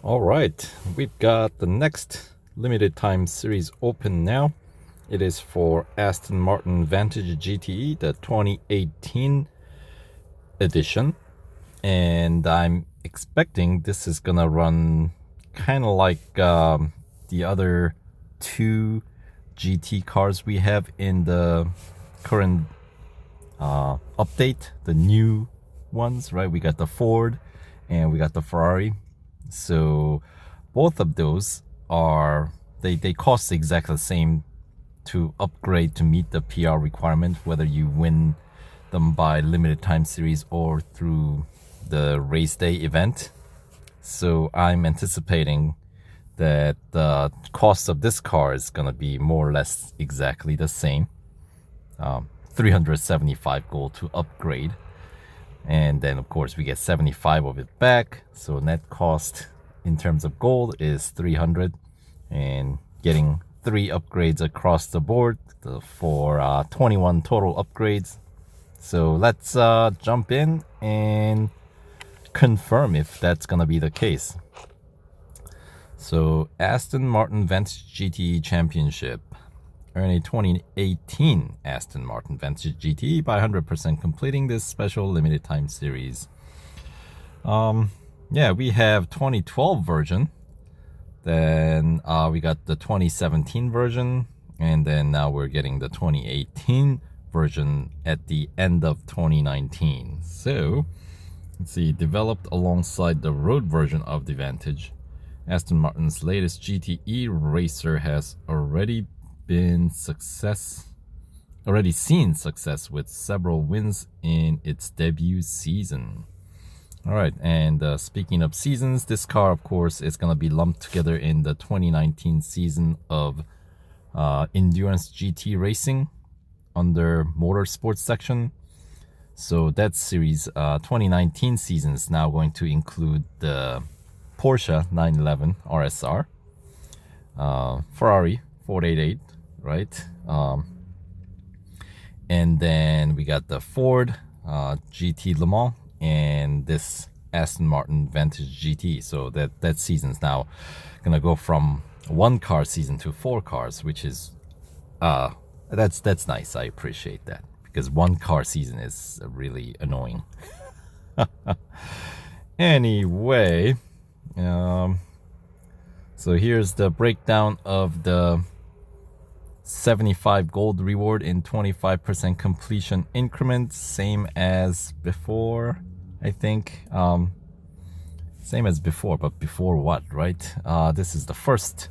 All right, we've got the next limited time series open now. It is for Aston Martin Vantage GTE, the 2018 edition. And I'm expecting this is gonna run kind of like the other two GT cars we have in the current update, the new ones, right? We got the Ford and we got the Ferrari. So both of those are they cost exactly the same to upgrade to meet the PR requirement, whether you win them by limited time series or through the race day event. So I'm anticipating that the cost of this car is gonna be more or less exactly the same. 375 gold to upgrade, and then of course we get 75 of it back, so net cost in terms of gold is 300, and getting 3 upgrades across the board for 21 total upgrades. So let's jump in and confirm if that's gonna be the case. So Aston Martin Vantage GTE Championship. Earn a 2018 Aston Martin Vantage GTE by 100% completing this special limited time series. Yeah, we have 2012 version. Then we got the 2017 version, and then now we're getting the 2018 version at the end of 2019. So let's see, developed alongside the road version of the Vantage, Aston Martin's latest GTE racer has already seen success with several wins in its debut season. All right, and speaking of seasons, this car, of course, is going to be lumped together in the 2019 season of Endurance GT Racing under Motorsports section. So that series, 2019 season, is now going to include the Porsche 911 RSR, Ferrari 488, right? And then we got the Ford GT Le Mans and this Aston Martin Vantage GT. So that season's now gonna go from 1 car season to 4 cars, which is that's nice. I appreciate that, because 1 car season is really annoying. Anyway, so here's the breakdown of the 75 gold reward in 25% completion increments, same as before, I think. Same as before, but before what, right? This is the first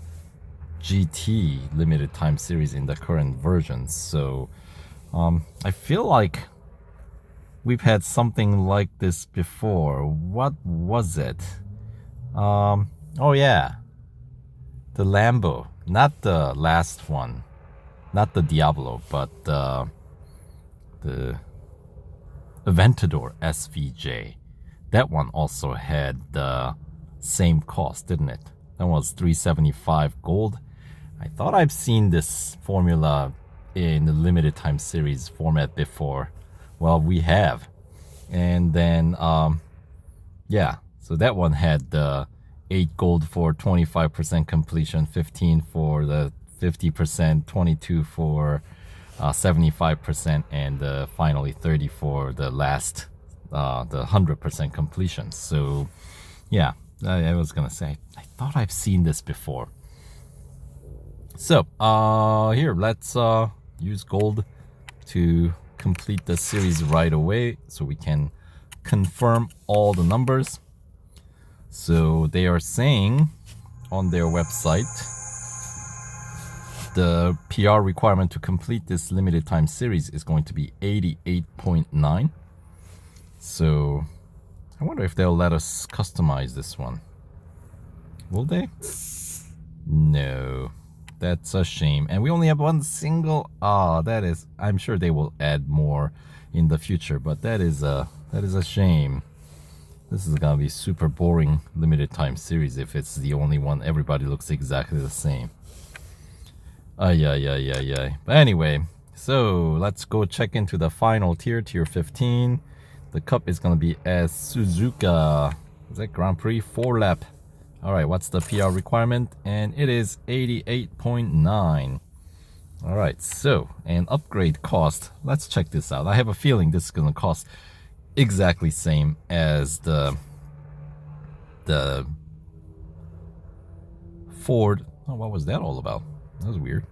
GT limited time series in the current version, so I feel like we've had something like this before. What was it? Oh yeah, the Lambo, not the last one, not the Diablo, but the Aventador SVJ. That one also had the same cost, didn't it? That was 375 gold. I thought I've seen this formula in the limited time series format before. Well, we have. And then yeah, so that one had 8 gold for 25% completion, 15 for the 50%, 22 for 75%, and finally 30 for the last, the 100% completion. So yeah, I was gonna say, I thought I've seen this before. So here, let's use gold to complete the series right away so we can confirm all the numbers. So they are saying on their website the PR requirement to complete this limited time series is going to be 88.9. So I wonder if they'll let us customize this one. Will they? No. That's a shame. And we only have 1 single. That is, I'm sure they will add more in the future, but that is a shame. This is gonna be super boring limited time series if it's the only one. Everybody looks exactly the same. Ay. But anyway, so let's go check into the final tier 15. The cup is gonna be as Suzuka. Is that Grand Prix 4-lap All right, what's the PR requirement? And it is 88.9. All right, so an upgrade cost. Let's check this out. I have a feeling this is gonna cost exactly same as the Ford. Oh, what was that all about? That was weird.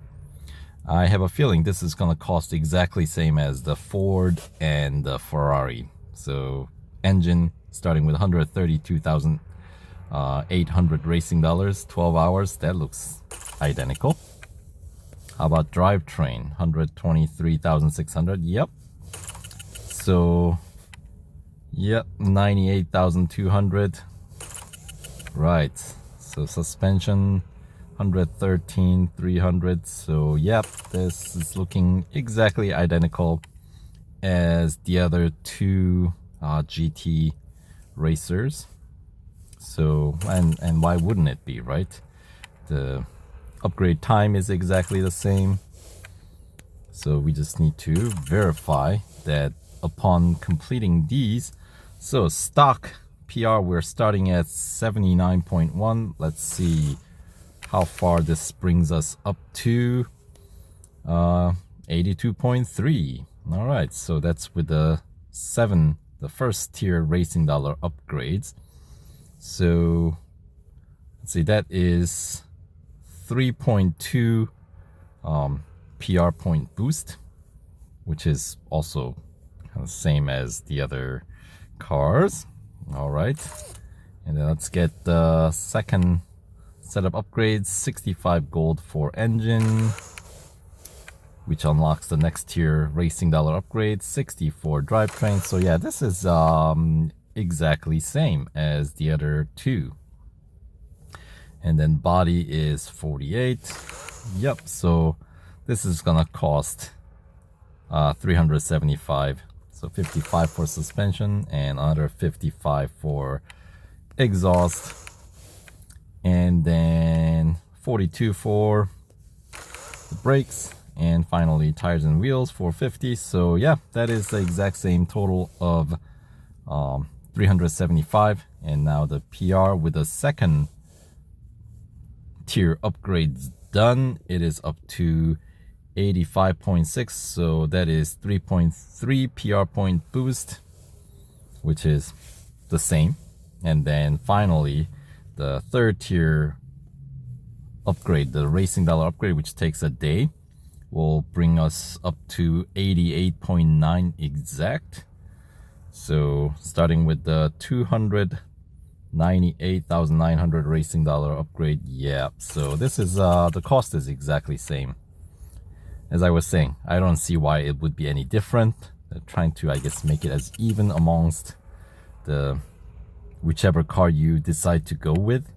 I have a feeling this is gonna cost exactly same as the Ford and the Ferrari. So engine starting with 132,800 racing dollars, 12 hours. That looks identical. How about drivetrain? 123,600. Yep. So, yep, 98,200. Right. So suspension, 113,300. So, yep, this is looking exactly identical as the other two GT racers. So, and why wouldn't it be, right? The upgrade time is exactly the same. So we just need to verify that upon completing these. So stock PR, we're starting at 79.1. Let's see how far this brings us up to 82.3. All right, so that's with the first tier racing dollar upgrades. So let's see, that is 3.2 PR point boost, which is also kind of same as the other cars. All right, and then let's get the second set of upgrades. 65 gold for engine, which unlocks the next tier racing dollar upgrade. 60 for drivetrain. So yeah, this is exactly same as the other two. And then body is 48. Yep, so this is gonna cost 375. So 55 for suspension and another 55 for exhaust, and then 42 for the brakes, and finally tires and wheels for 50. So yeah, that is the exact same total of 375. And now the PR with the second tier upgrades done, it is up to 85.6. so that is 3.3 PR point boost, which is the same. And then finally the third tier upgrade, the racing dollar upgrade, which takes a day, will bring us up to 88.9 exact. So starting with the 298,900 racing dollar upgrade. Yeah, so this is the cost is exactly same. As I was saying, I don't see why it would be any different. They're trying to, I guess, make it as even amongst the whichever car you decide to go with.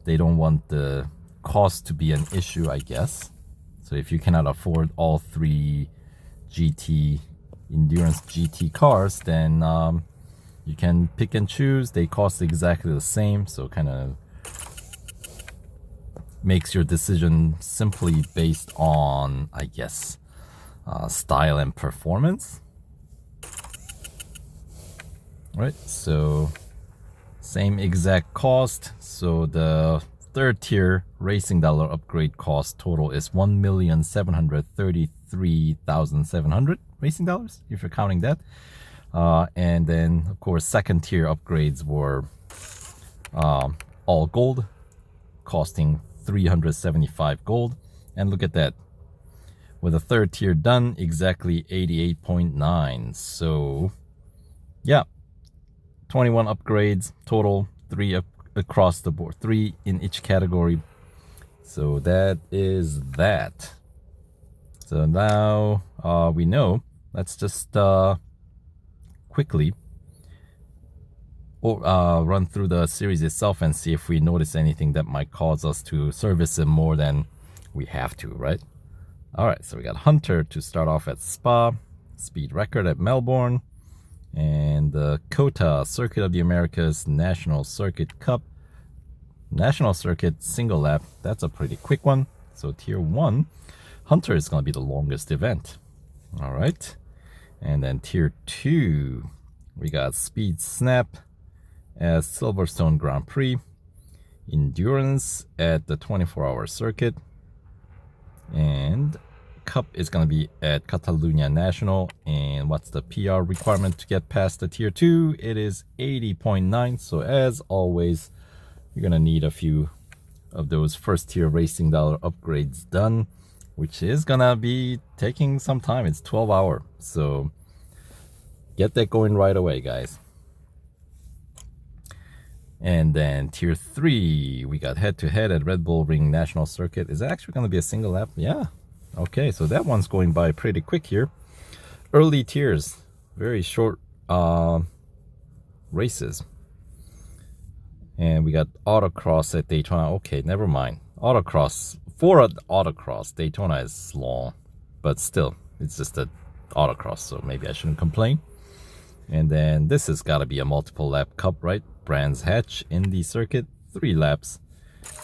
They don't want the cost to be an issue, I guess. So if you cannot afford all three endurance GT cars, then you can pick and choose. They cost exactly the same, so kind of makes your decision simply based on, I guess, style and performance. Right, so same exact cost. So the third tier racing dollar upgrade cost total is 1,733,700 racing dollars, if you're counting that. And then of course second tier upgrades were all gold, costing 375 gold. And look at that, with a third tier done, exactly 88.9. So yeah, 21 upgrades total, 3 across the board, 3 in each category. So that is that. So now we know. Let's just quickly run through the series itself and see if we notice anything that might cause us to service it more than we have to, right? All right, so we got Hunter to start off at Spa, speed record at Melbourne, and the COTA Circuit of the Americas National Circuit Cup, National Circuit single lap. That's a pretty quick one. So tier 1, Hunter is going to be the longest event. All right, and then tier 2, we got Speed Snap as Silverstone Grand Prix, Endurance at the 24-hour circuit. And Cup is going to be at Catalunya National. And what's the PR requirement to get past the Tier 2? It is 80.9. So as always, you're going to need a few of those first tier racing dollar upgrades done, which is going to be taking some time. It's 12 hour. So get that going right away, guys. And then Tier 3, we got head-to-head at Red Bull Ring National Circuit. Is that actually going to be a single lap? Yeah. Okay, so that one's going by pretty quick here. Early tiers, very short races. And we got Autocross at Daytona. Okay, never mind. Autocross, for Autocross, Daytona is long. But still, it's just a Autocross, so maybe I shouldn't complain. And then this has got to be a multiple lap cup, right? Brands Hatch in the circuit, 3 laps.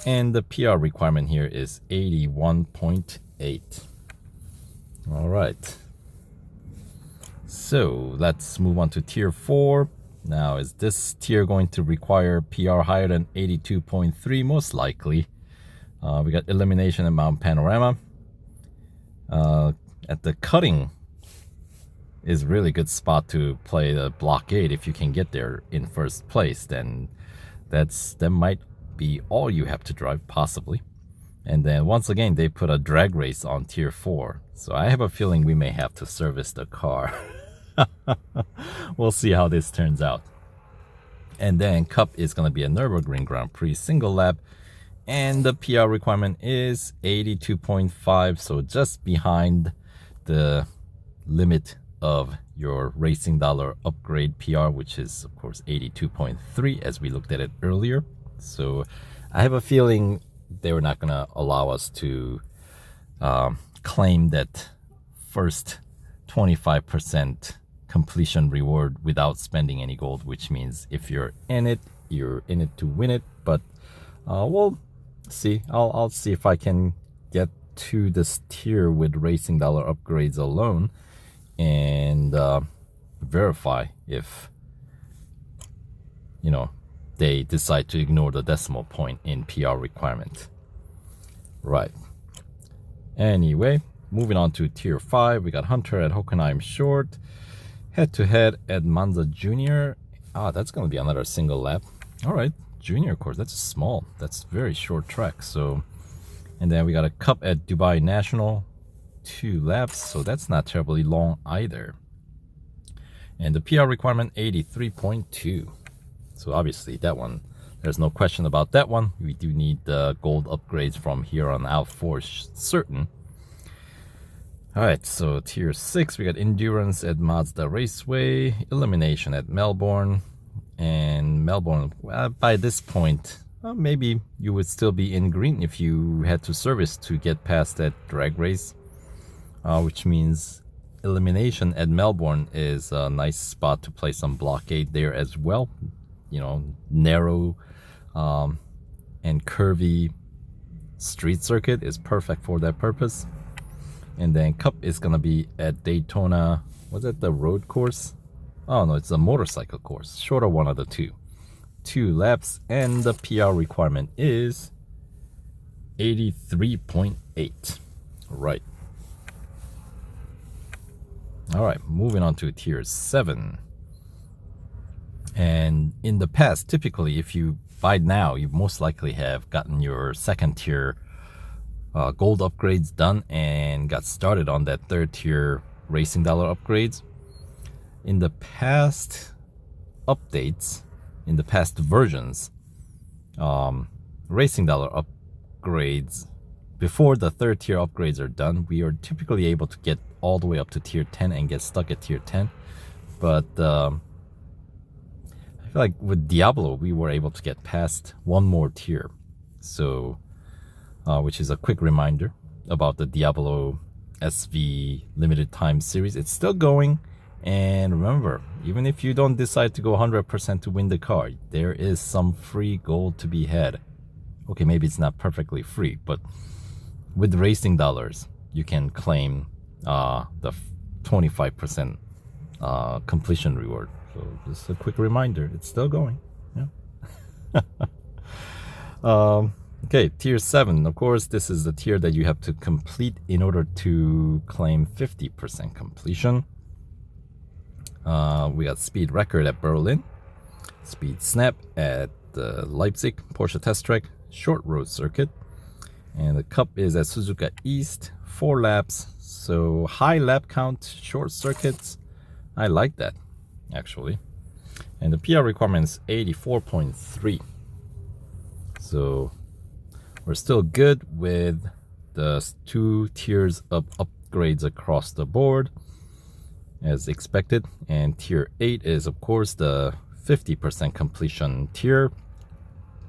And the PR requirement here is 81.8. All right. So let's move on to Tier 4. Now, is this tier going to require PR higher than 82.3? Most likely. We got Elimination at Mount Panorama. At the cutting is really good spot to play the blockade. If you can get there in first place, then that might be all you have to drive, possibly. And then once again, they put a drag race on Tier 4, so I have a feeling we may have to service the car. We'll see how this turns out. And then Cup is going to be a Nürburgring Grand Prix single lap, and the PR requirement is 82.5, so just behind the limit of your racing dollar upgrade PR, which is of course 82.3 as we looked at it earlier. So I have a feeling they were not going to allow us to claim that first 25% completion reward without spending any gold, which means if you're in it to win it. But we'll see. I'll see if I can get to this tier with racing dollar upgrades alone and verify if they decide to ignore the decimal point in PR requirement. Right. Anyway, moving on to Tier 5, we got Hunter at Hockenheim Short, head-to-head at Monza Junior. That's going to be another single lap. All right, Junior course, that's small. That's very short track. So, and then we got a Cup at Dubai National, 2 laps, so that's not terribly long either. And the PR requirement 83.2. So obviously that one, there's no question about that one. We do need the gold upgrades from here on out for certain. All right, so Tier 6, we got Endurance at Mazda Raceway, Elimination at Melbourne. And Melbourne, by this point, maybe you would still be in green if you had to service to get past that drag race. Which means Elimination at Melbourne is a nice spot to play some blockade there as well. Narrow and curvy street circuit is perfect for that purpose. And then Cup is going to be at Daytona. Was it the road course? Oh no, it's a motorcycle course. Shorter one of the two. 2 laps, and the PR requirement is 83.8. Right. All right, moving on to Tier 7. And in the past, typically, if you by now, you most likely have gotten your second tier gold upgrades done and got started on that 3rd tier racing dollar upgrades. In the past updates, in the past versions, racing dollar upgrades, before the 3rd tier upgrades are done, we are typically able to get all the way up to Tier 10 and get stuck at Tier 10. But I feel like with Diablo, we were able to get past one more tier. So, which is a quick reminder about the Diablo SV limited time series. It's still going. And remember, even if you don't decide to go 100% to win the car, there is some free gold to be had. Okay, maybe it's not perfectly free, but with racing dollars, you can claim the 25% completion reward. So just a quick reminder, it's still going. Yeah. Okay, tier 7. Of course, this is the tier that you have to complete in order to claim 50% completion. We got speed record at Berlin, speed snap at the Leipzig Porsche test track, short road circuit, and the cup is at Suzuka East, 4 laps. So high lap count, short circuits. I like that, actually. And the PR requirement is 84.3. So we're still good with the 2 tiers of upgrades across the board as expected. And tier 8 is of course the 50% completion tier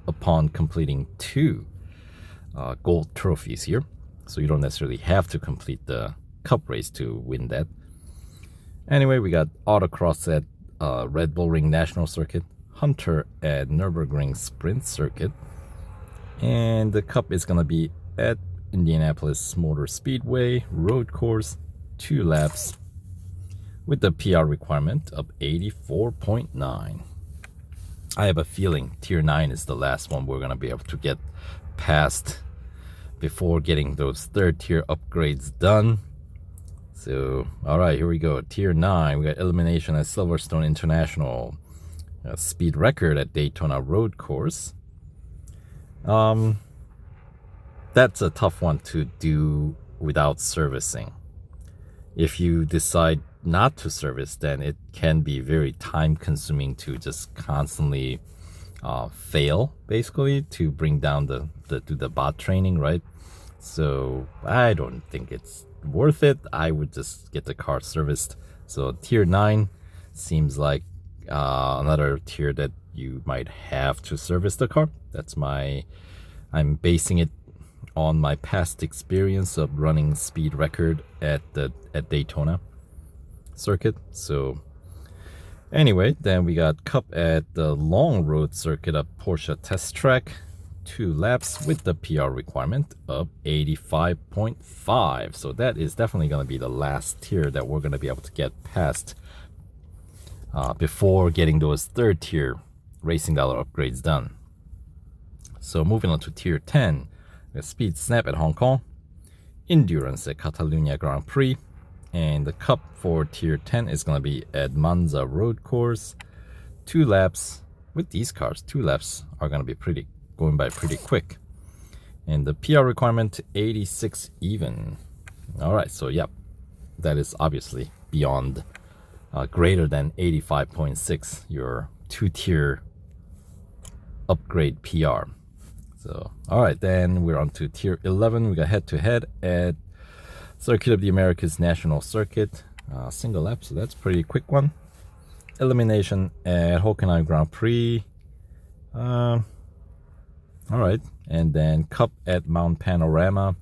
upon completing 2 gold trophies here. So you don't necessarily have to complete the cup race to win that. Anyway, we got Autocross at Red Bull Ring National Circuit, Hunter at Nürburgring Sprint Circuit, and the cup is gonna be at Indianapolis Motor Speedway road course, 2 laps with the PR requirement of 84.9. I have a feeling tier 9 is the last one we're gonna be able to get past before getting those 3rd tier upgrades done. So, alright, here we go. Tier 9, we got elimination at Silverstone International, a speed record at Daytona Road Course. That's a tough one to do without servicing. If you decide not to service, then it can be very time consuming to just constantly fail, basically, to bring down do the bot training, right? So I don't think it's worth it. I would just get the car serviced. So tier 9 seems like another tier that you might have to service the car. I'm basing it on my past experience of running speed record at Daytona circuit. So anyway, then we got cup at the long road circuit of Porsche test track, 2 laps with the PR requirement of 85.5. So that is definitely going to be the last tier that we're going to be able to get past before getting those 3rd tier racing dollar upgrades done. So moving on to tier 10, the speed snap at Hong Kong, endurance at Catalunya Grand Prix, and the cup for tier 10 is going to be at Monza road course, 2 laps. With these cars, 2 laps are going to be going by pretty quick. And the PR requirement, 86 even. Alright, so yep, that is obviously beyond greater than 85.6, your 2-tier upgrade PR. So alright, then we're on to tier 11. We got head-to-head at Circuit of the Americas National Circuit, single lap, so that's a pretty quick one. Elimination at Hockenheim Grand Prix. Alright, and then cup at Mount Panorama,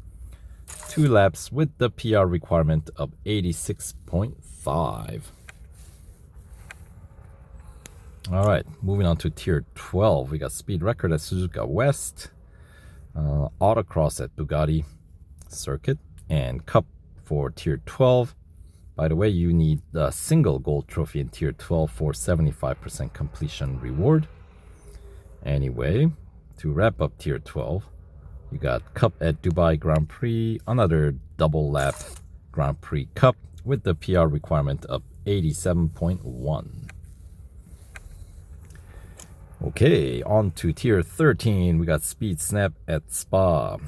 2 laps with the PR requirement of 86.5. Alright, moving on to tier 12. We got speed record at Suzuka West, Autocross at Bugatti Circuit, and cup for tier 12. By the way, you need a single gold trophy in tier 12 for 75% completion reward. Anyway, to wrap up tier 12, you got cup at Dubai Grand Prix, another double lap Grand Prix cup with the PR requirement of 87.1. Okay, on to tier 13. We got speed snap at Spa,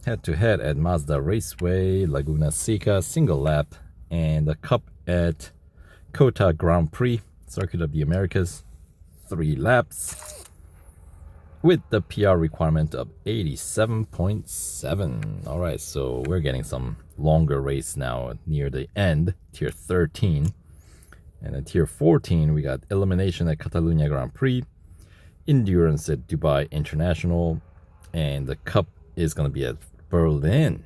head-to-head at Mazda Raceway, Laguna Seca, single lap, and the cup at Kota Grand Prix, Circuit of the Americas, 3 laps with the PR requirement of 87.7. Alright, so we're getting some longer race now near the end, tier 13. And then tier 14, we got elimination at Catalunya Grand Prix, endurance at Dubai International, and the cup is going to be at Berlin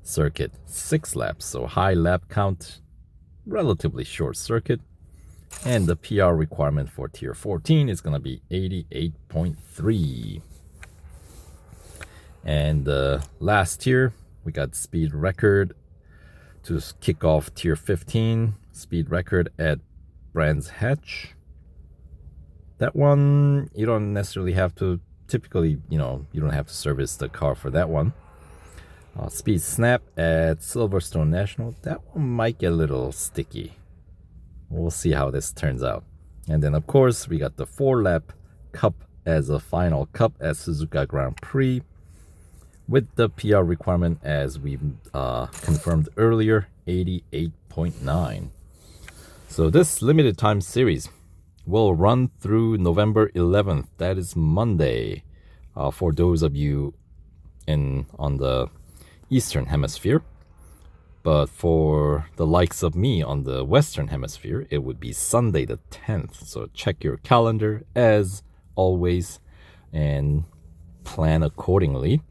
Circuit, 6 laps, so high lap count, relatively short circuit. And the PR requirement for tier 14 is going to be 88.3. And the last tier, we got speed record to kick off tier 15, speed record at Brands Hatch. That one, you don't necessarily have to typically, you don't have to service the car for that one. Speed snap at Silverstone National. That one might get a little sticky. We'll see how this turns out. And then, of course, we got the 4-lap cup as a final cup at Suzuka Grand Prix with the PR requirement, as we've confirmed earlier, 88.9. So this limited time series will run through November 11th. That is Monday, for those of you on the Eastern Hemisphere. But for the likes of me on the Western Hemisphere, it would be Sunday the 10th. So check your calendar as always and plan accordingly.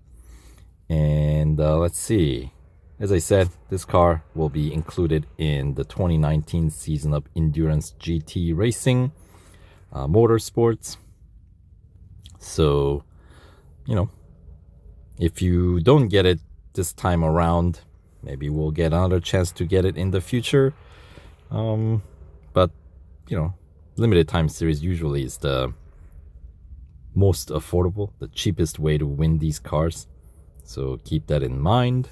And let's see. As I said, this car will be included in the 2019 season of Endurance GT Racing Motorsports. So, if you don't get it this time around, maybe we'll get another chance to get it in the future. But, limited time series usually is the most affordable, the cheapest way to win these cars. So keep that in mind.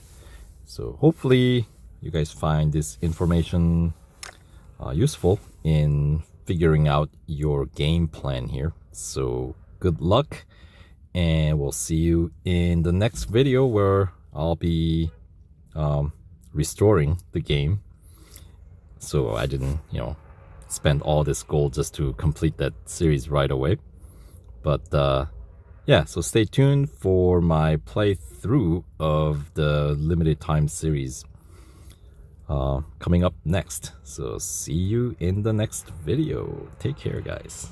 So hopefully you guys find this information useful in figuring out your game plan here. So good luck, and we'll see you in the next video where I'll be restoring the game. So I didn't, spend all this gold just to complete that series right away. But yeah, so stay tuned for my playthrough of the limited time series coming up next. So see you in the next video. Take care, guys.